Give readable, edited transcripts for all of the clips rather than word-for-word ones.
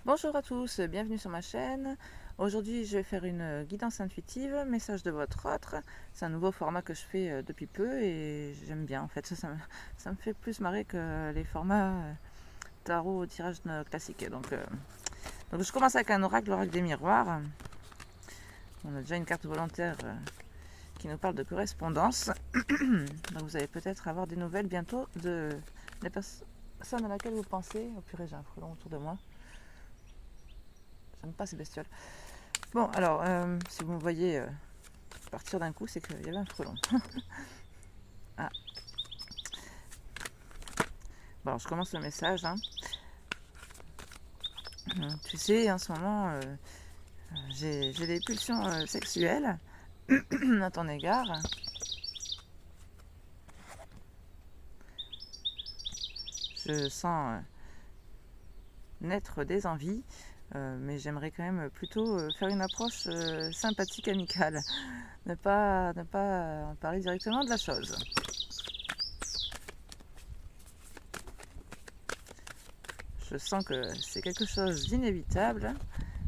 Bonjour à tous, bienvenue sur ma chaîne. Aujourd'hui je vais faire une guidance intuitive, message de votre autre. C'est un nouveau format que je fais depuis peu et j'aime bien en fait. Ça me fait plus marrer que les formats tarot au tirage classique. Donc je commence avec un oracle, l'oracle des miroirs. On a déjà une carte volontaire qui nous parle de correspondance. Donc vous allez peut-être avoir des nouvelles bientôt de la personne à laquelle vous pensez. Oh purée, j'ai un frelon autour de moi. J'aime pas ces bestioles. Bon, alors, si vous me voyez partir d'un coup, c'est qu'il y avait un frelon. Ah, bon, alors je commence le message. Hein. Tu sais, en ce moment, j'ai des pulsions sexuelles à ton égard. Je sens naître des envies, mais j'aimerais quand même plutôt faire une approche sympathique, amicale. Ne pas en parler directement de la chose. Je sens que c'est quelque chose d'inévitable,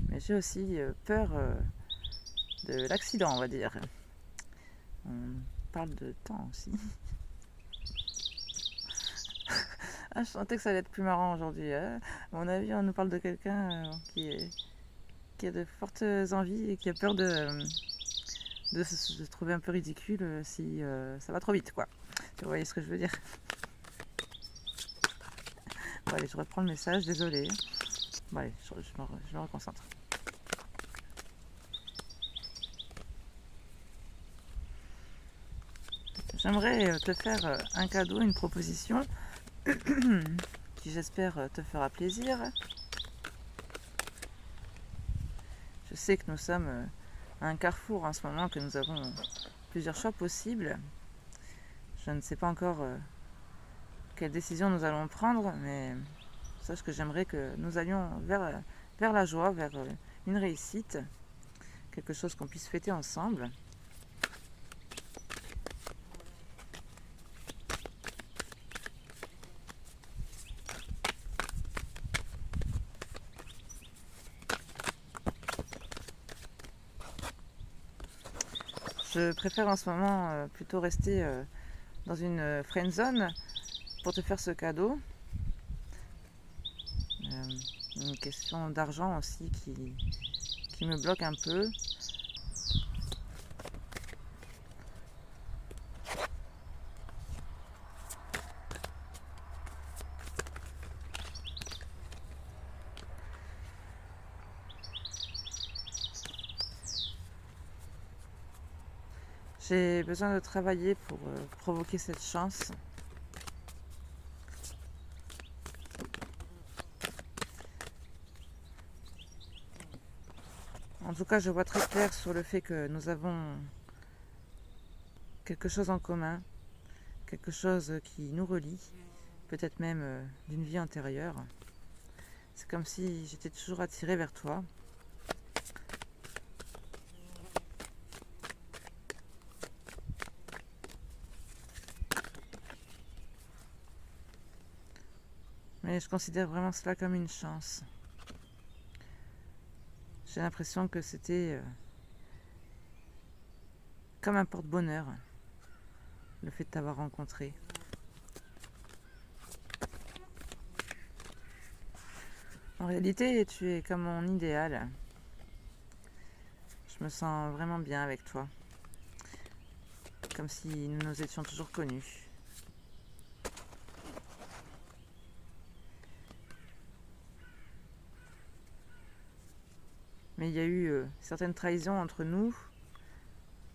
mais j'ai aussi peur de l'accident, on va dire. On parle de temps aussi. Ah, je sentais que ça allait être plus marrant aujourd'hui. Hein. À mon avis, on nous parle de quelqu'un qui a de fortes envies et qui a peur de se trouver un peu ridicule si ça va trop vite, quoi. Vous voyez ce que je veux dire? Bon, allez, je reprends le message, désolé. Bon, allez, je me reconcentre. J'aimerais te faire un cadeau, une proposition qui j'espère te fera plaisir. Je sais que nous sommes à un carrefour en ce moment, que nous avons plusieurs choix possibles. Je ne sais pas encore quelle décision nous allons prendre, mais sache que j'aimerais que nous allions vers la joie, vers une réussite, quelque chose qu'on puisse fêter ensemble. Je préfère en ce moment plutôt rester dans une friend zone pour te faire ce cadeau. Une question d'argent aussi qui me bloque un peu. J'ai besoin de travailler pour provoquer cette chance. En tout cas, je vois très clair sur le fait que nous avons quelque chose en commun, quelque chose qui nous relie, peut-être même d'une vie antérieure. C'est comme si j'étais toujours attirée vers toi. Mais je considère vraiment cela comme une chance. J'ai l'impression que c'était comme un porte-bonheur, le fait de t'avoir rencontré. En réalité, tu es comme mon idéal. Je me sens vraiment bien avec toi. Comme si nous nous étions toujours connus. Mais il y a eu certaines trahisons entre nous.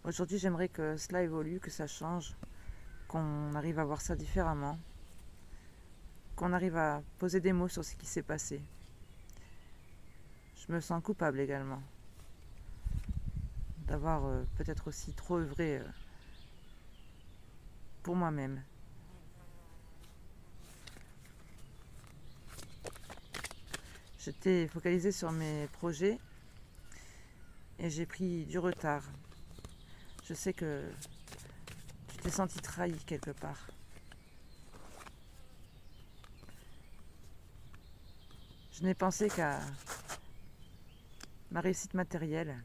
Aujourd'hui, j'aimerais que cela évolue, que ça change, qu'on arrive à voir ça différemment, qu'on arrive à poser des mots sur ce qui s'est passé. Je me sens coupable également d'avoir peut-être aussi trop œuvré pour moi-même. J'étais focalisée sur mes projets et j'ai pris du retard. Je sais que tu t'es senti trahi quelque part. Je n'ai pensé qu'à ma réussite matérielle,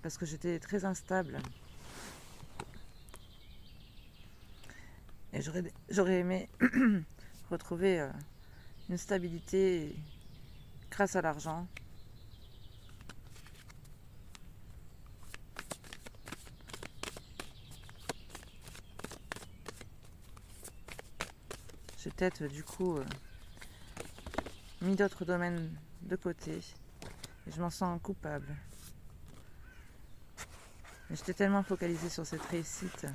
parce que j'étais très instable. Et j'aurais aimé retrouver une stabilité grâce à l'argent. J'ai peut-être du coup mis d'autres domaines de côté et je m'en sens coupable. Mais j'étais tellement focalisée sur cette réussite.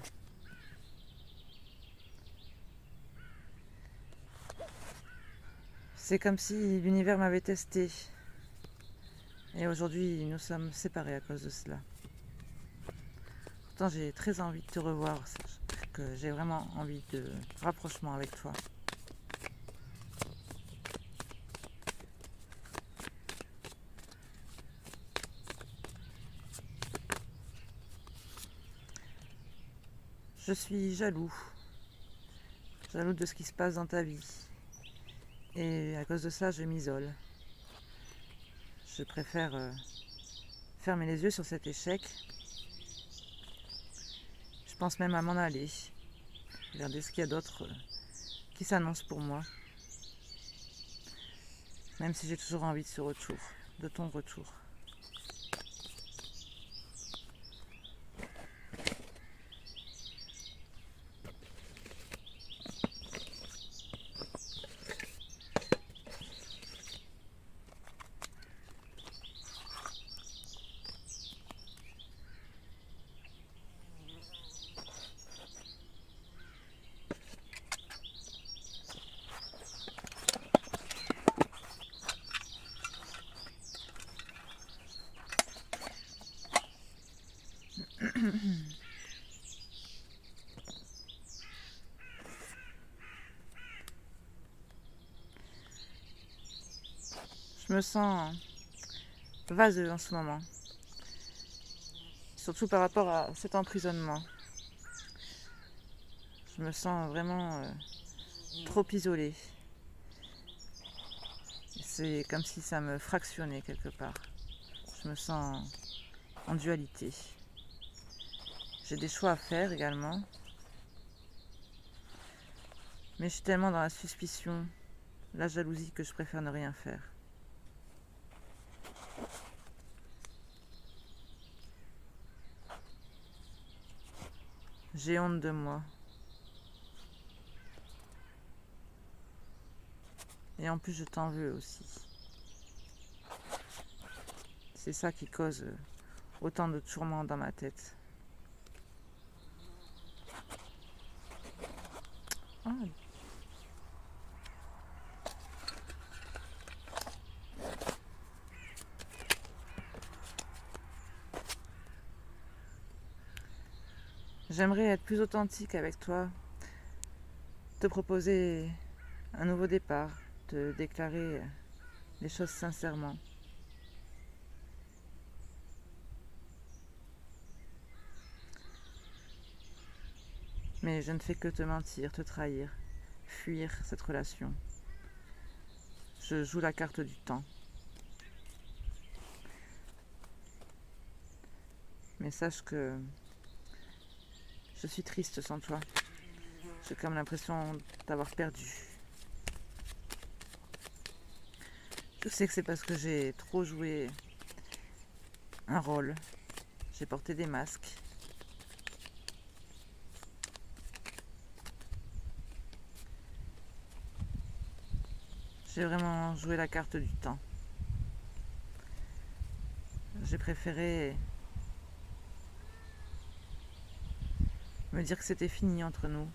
C'est comme si l'univers m'avait testé. Et aujourd'hui, nous sommes séparés à cause de cela. Pourtant, j'ai très envie de te revoir, que j'ai vraiment envie de rapprochement avec toi. Je suis jaloux de ce qui se passe dans ta vie. Et à cause de ça, je m'isole. Je préfère fermer les yeux sur cet échec. Je pense même à m'en aller. Regarder ce qu'il y a d'autre qui s'annonce pour moi. Même si j'ai toujours envie de ce retour, de ton retour. Je me sens vaseux en ce moment. Surtout par rapport à cet emprisonnement. Je me sens vraiment trop isolée. C'est comme si ça me fractionnait quelque part. Je me sens en dualité. J'ai des choix à faire également. Mais je suis tellement dans la suspicion, la jalousie que je préfère ne rien faire. J'ai honte de moi. Et en plus, je t'en veux aussi. C'est ça qui cause autant de tourments dans ma tête. Ah. J'aimerais être plus authentique avec toi, te proposer un nouveau départ, te déclarer les choses sincèrement. Mais je ne fais que te mentir, te trahir, fuir cette relation. Je joue la carte du temps. Mais sache que je suis triste sans toi. J'ai comme l'impression d'avoir perdu. Je sais que c'est parce que j'ai trop joué un rôle. J'ai porté des masques. J'ai vraiment joué la carte du temps. J'ai préféré me dire que c'était fini entre nous,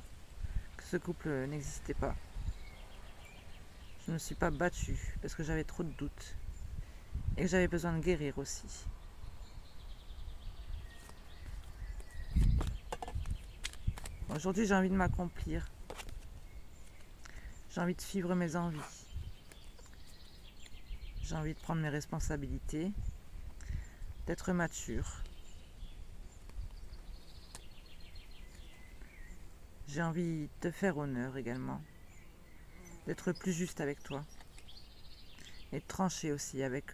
que ce couple n'existait pas. Je ne me suis pas battue parce que j'avais trop de doutes et que j'avais besoin de guérir aussi. Aujourd'hui, j'ai envie de m'accomplir. J'ai envie de suivre mes envies. J'ai envie de prendre mes responsabilités, d'être mature. J'ai envie de te faire honneur également, d'être plus juste avec toi et de trancher aussi avec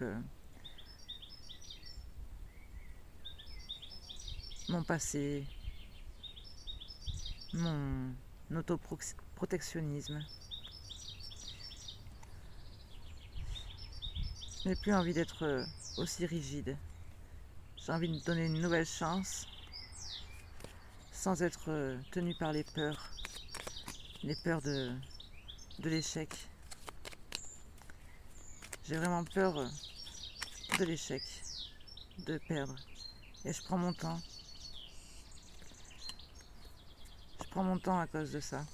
mon passé, mon autoprotectionnisme. Je n'ai plus envie d'être aussi rigide. J'ai envie de me donner une nouvelle chance sans être tenue par les peurs de l'échec. J'ai vraiment peur de l'échec, de perdre. Et je prends mon temps. Je prends mon temps à cause de ça.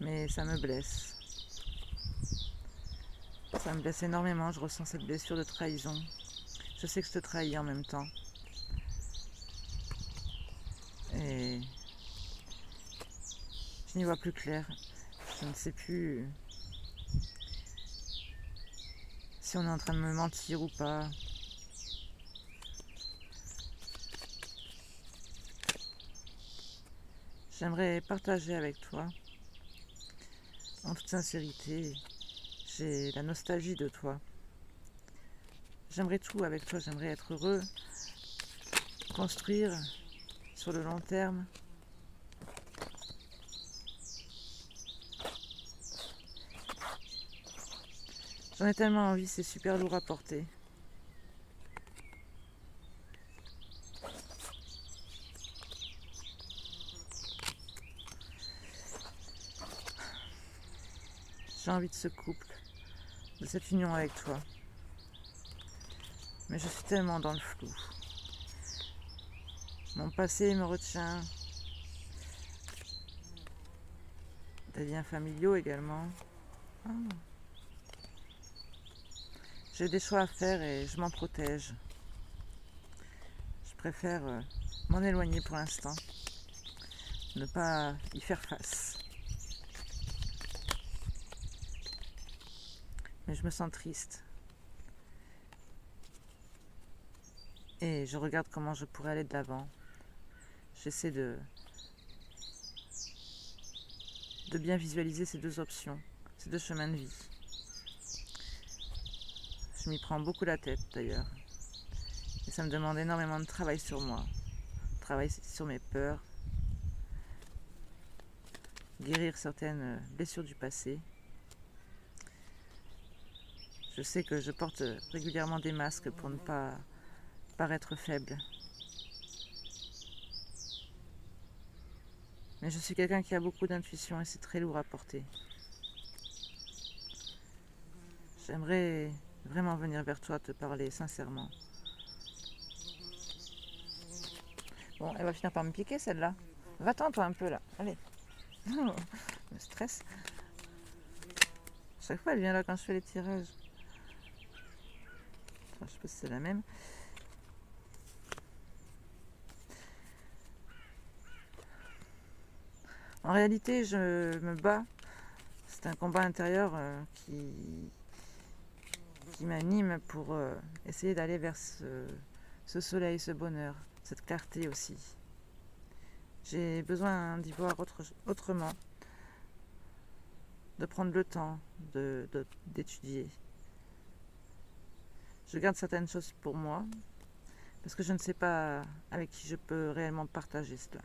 Mais ça me blesse. Ça me blesse énormément, je ressens cette blessure de trahison. Je sais que je te trahis en même temps. Et je n'y vois plus clair. Je ne sais plus si on est en train de me mentir ou pas. J'aimerais partager avec toi, en toute sincérité, j'ai la nostalgie de toi. J'aimerais tout avec toi, j'aimerais être heureux, construire sur le long terme. J'en ai tellement envie, c'est super lourd à porter. J'ai envie de ce couple, de cette union avec toi. Mais je suis tellement dans le flou. Mon passé me retient. Des liens familiaux également. Ah. J'ai des choix à faire et je m'en protège. Je préfère m'en éloigner pour l'instant. Ne pas y faire face. Mais je me sens triste. Et je regarde comment je pourrais aller de l'avant. J'essaie de bien visualiser ces deux options, ces deux chemins de vie. Je m'y prends beaucoup la tête d'ailleurs. Et ça me demande énormément de travail sur moi. Travail sur mes peurs. Guérir certaines blessures du passé. Je sais que je porte régulièrement des masques pour ne pas paraître faible. Mais je suis quelqu'un qui a beaucoup d'intuition et c'est très lourd à porter. J'aimerais vraiment venir vers toi te parler sincèrement. Bon, elle va finir par me piquer celle-là. Va-t'en toi un peu là, allez. Le stress. Chaque fois elle vient là quand je fais les tirages. Enfin, je sais pas si c'est la même. En réalité, je me bats. C'est un combat intérieur qui m'anime pour essayer d'aller vers ce soleil, ce bonheur, cette clarté aussi. J'ai besoin d'y voir autrement, de prendre le temps d'étudier. Je garde certaines choses pour moi, parce que je ne sais pas avec qui je peux réellement partager cela.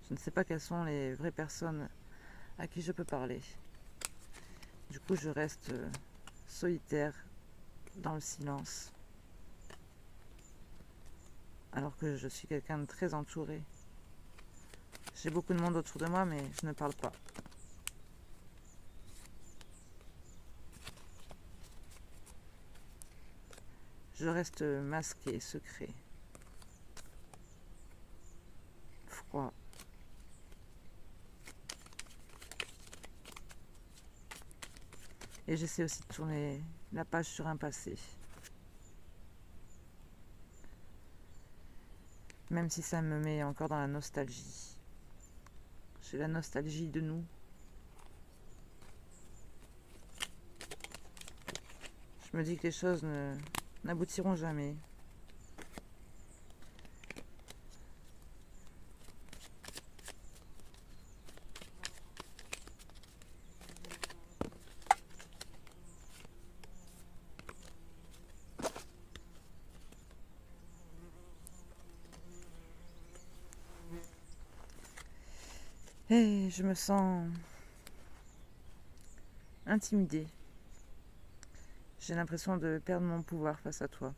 Je ne sais pas quelles sont les vraies personnes à qui je peux parler. Du coup, je reste solitaire dans le silence, alors que je suis quelqu'un de très entouré. J'ai beaucoup de monde autour de moi, mais je ne parle pas. Je reste masqué, secret, froid. Et j'essaie aussi de tourner la page sur un passé. Même si ça me met encore dans la nostalgie. J'ai la nostalgie de nous. Je me dis que les choses n'aboutiront jamais. Et je me sens intimidée. J'ai l'impression de perdre mon pouvoir face à toi.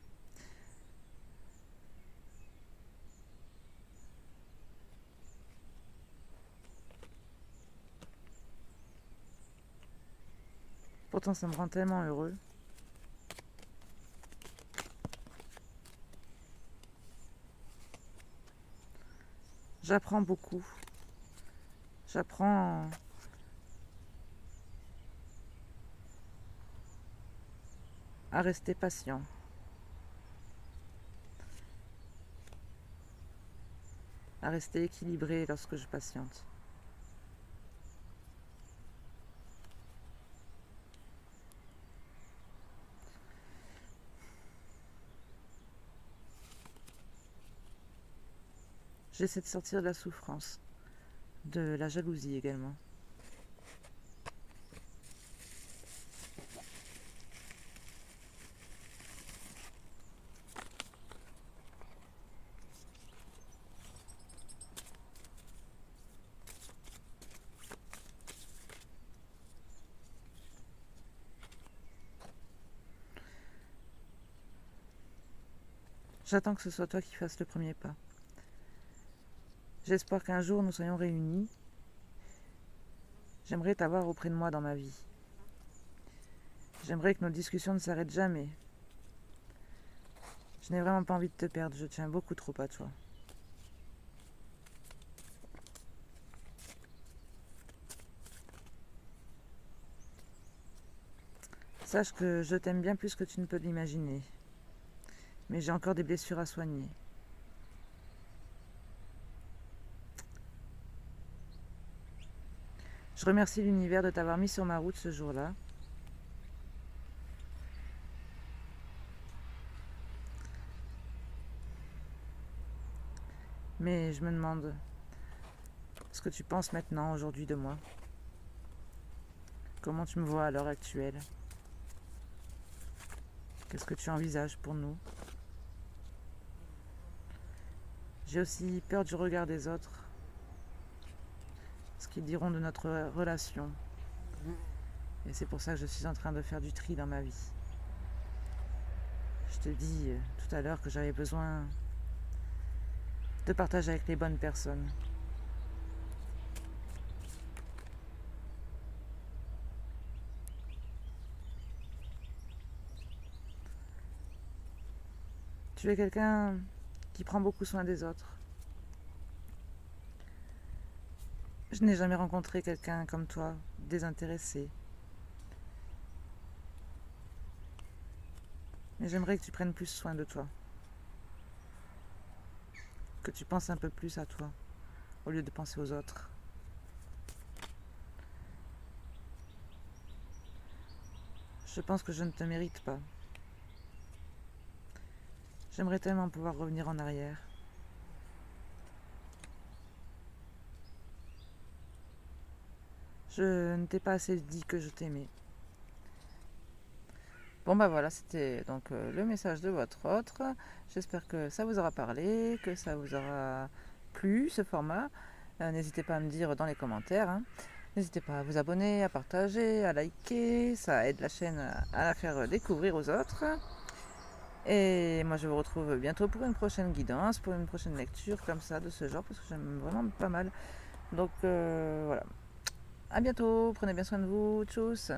Pourtant, ça me rend tellement heureux. J'apprends beaucoup. J'apprends à rester patient, à rester équilibré lorsque je patiente. J'essaie de sortir de la souffrance, de la jalousie également. J'attends que ce soit toi qui fasses le premier pas. J'espère qu'un jour nous soyons réunis. J'aimerais t'avoir auprès de moi dans ma vie. J'aimerais que nos discussions ne s'arrêtent jamais. Je n'ai vraiment pas envie de te perdre, je tiens beaucoup trop à toi. Sache que je t'aime bien plus que tu ne peux l'imaginer. Mais j'ai encore des blessures à soigner. Je remercie l'univers de t'avoir mis sur ma route ce jour-là. Mais je me demande ce que tu penses maintenant, aujourd'hui, de moi. Comment tu me vois à l'heure actuelle? Qu'est-ce que tu envisages pour nous? J'ai aussi peur du regard des autres. Ce qu'ils diront de notre relation. Et c'est pour ça que je suis en train de faire du tri dans ma vie. Je te dis tout à l'heure que j'avais besoin de partager avec les bonnes personnes. Tu es quelqu'un qui prend beaucoup soin des autres. Je n'ai jamais rencontré quelqu'un comme toi, désintéressé. Mais j'aimerais que tu prennes plus soin de toi. Que tu penses un peu plus à toi, au lieu de penser aux autres. Je pense que je ne te mérite pas. J'aimerais tellement pouvoir revenir en arrière. Je ne t'ai pas assez dit que je t'aimais. Bon bah voilà, c'était donc le message de votre autre. J'espère que ça vous aura parlé, que ça vous aura plu ce format. N'hésitez pas à me dire dans les commentaires, hein. N'hésitez pas à vous abonner, à partager, à liker. Ça aide la chaîne à la faire découvrir aux autres. Et moi je vous retrouve bientôt pour une prochaine guidance, pour une prochaine lecture comme ça de ce genre, parce que j'aime vraiment pas mal. Donc voilà. À bientôt, prenez bien soin de vous, tchuss.